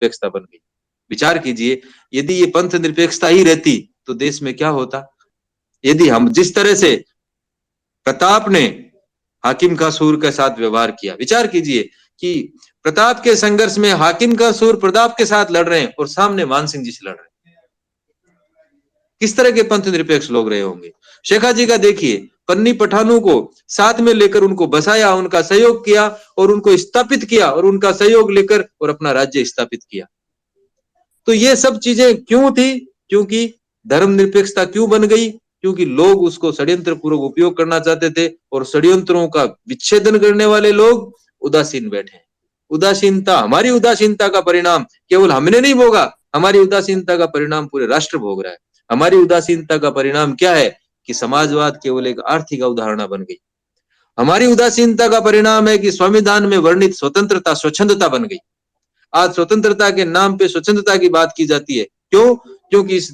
निरपेक्षता बन गई। विचार कीजिए, यदि ये पंथ निरपेक्षता ही रहती तो देश में क्या होता। यदि हम जिस तरह से प्रताप ने हाकिम का सूर के साथ व्यवहार किया, विचार कीजिए कि प्रताप के संघर्ष में हाकिम का सूर प्रताप के साथ लड़ रहे हैं और सामने मान सिंह जी से लड़ रहे हैं। किस तरह के पंथ निरपेक्ष लोग रहे होंगे। शेखा जी का देखिए, पन्नी पठानों को साथ में लेकर उनको बसाया, उनका सहयोग किया और उनको स्थापित किया और उनका सहयोग लेकर और अपना राज्य स्थापित किया। तो ये सब चीजें क्यों थी? क्योंकि धर्मनिरपेक्षता क्यों बन गई? क्योंकि लोग उसको षड्यंत्र पूर्वक उपयोग करना चाहते थे और षड्यंत्रों का विच्छेदन करने वाले लोग उदासीन बैठे। उदासीनता, हमारी उदासीनता का परिणाम केवल हमने नहीं भोगा, हमारी उदासीनता का परिणाम पूरे राष्ट्र भोग रहा है। हमारी उदासीनता का परिणाम क्या है कि समाजवाद केवल एक आर्थिक अवधारणा बन गई। हमारी उदासीनता का परिणाम है कि संविधान में वर्णित स्वतंत्रता स्वच्छंदता बन गई। आज स्वतंत्रता के नाम पे स्वच्छंदता की बात की जाती है। क्यों? क्योंकि इस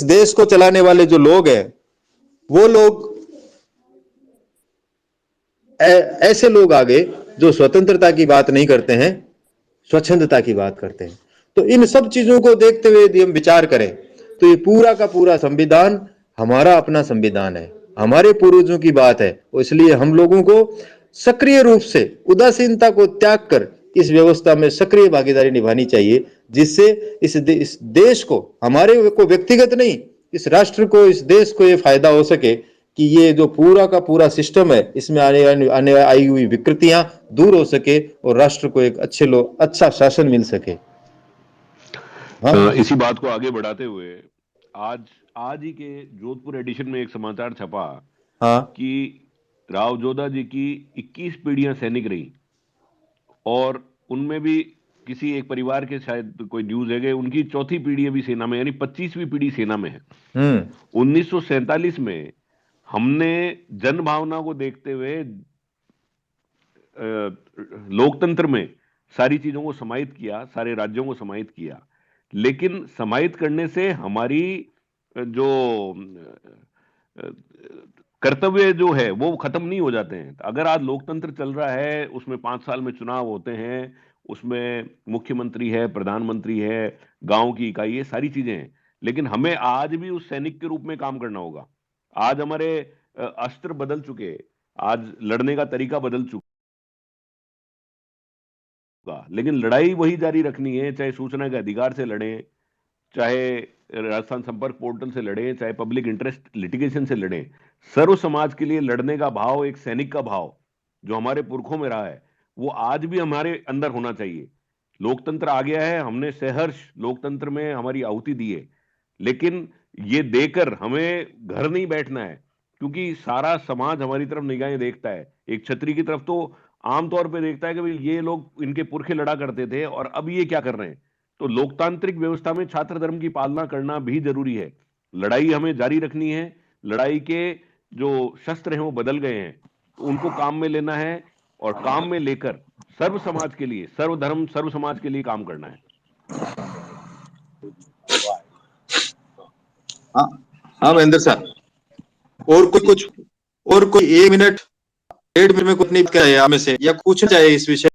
देश को चलाने वाले जो लोग हैं वो लोग ऐसे लोग आगे जो स्वतंत्रता की बात नहीं करते हैं, स्वच्छंदता की बात करते हैं। तो इन सब चीजों को देखते हुए यदि हम विचार करें तो ये पूरा का पूरा संविधान हमारा अपना संविधान है, हमारे पूर्वजों की बात है। इसलिए हम लोगों को सक्रिय रूप से उदासीनता को त्याग कर इस व्यवस्था में सक्रिय भागीदारी निभानी चाहिए, जिससे इस देश को, हमारे को व्यक्तिगत नहीं, इस राष्ट्र को, इस देश को ये फायदा हो सके कि ये जो पूरा का पूरा सिस्टम है इसमें आने आई हुई विकृतियां दूर हो सके और राष्ट्र को एक अच्छा शासन मिल सके। हाँ? इसी बात को आगे बढ़ाते हुए आज ही के जोधपुर एडिशन में एक समाचार छपा, हाँ, कि राव जोधा जी की 21 पीढ़ियां सैनिक रही और उनमें भी किसी एक परिवार के, शायद कोई न्यूज है कि उनकी चौथी पीढ़ी अभी सेना में, यानी 25वीं पीढ़ी सेना में है। 1947 में हमने जन भावना को देखते हुए लोकतंत्र में सारी चीजों को समाहित किया, सारे राज्यों को समाहित किया, लेकिन समाहित करने से हमारी जो कर्तव्य जो है वो खत्म नहीं हो जाते हैं। अगर आज लोकतंत्र चल रहा है, उसमें 5 साल में चुनाव होते हैं, उसमें मुख्यमंत्री है, प्रधानमंत्री है, गांव की इकाई है, सारी चीजें हैं, लेकिन हमें आज भी उस सैनिक के रूप में काम करना होगा। आज हमारे अस्त्र बदल चुके, आज लड़ने का तरीका बदल चुका, लेकिन लड़ाई वही जारी रखनी है, चाहे सूचना के अधिकार से लड़ें, चाहे राजस्थान संपर्क पोर्टल से लड़ें, चाहे पब्लिक इंटरेस्ट लिटिगेशन से लड़ें। सर्व समाज के लिए लड़ने का भाव, एक सैनिक का भाव जो हमारे पुरखों में रहा है, वो आज भी हमारे अंदर होना चाहिए। लोकतंत्र आ गया है, हमने सहर्ष लोकतंत्र में हमारी आहुति दी है, लेकिन ये देकर हमें घर नहीं बैठना है, क्योंकि सारा समाज हमारी तरफ निगाहें देखता है। एक छतरी की तरफ तो आमतौर पर देखता है कि भाई ये लोग, इनके पुरखे लड़ा करते थे और अब ये क्या कर रहे हैं। तो लोकतांत्रिक व्यवस्था में छात्र धर्म की पालना करना भी जरूरी है। लड़ाई हमें जारी रखनी है, लड़ाई के जो शस्त्र हैं वो बदल गए हैं, तो उनको काम में लेना है और काम में लेकर सर्व समाज के लिए, सर्व धर्म सर्व समाज के लिए काम करना है। हाँ महेंद्र साहब, और कोई 1 मिनट 1.5 मिनट में कुछ नहीं कहे आप में से, या पूछना चाहिए इस विषय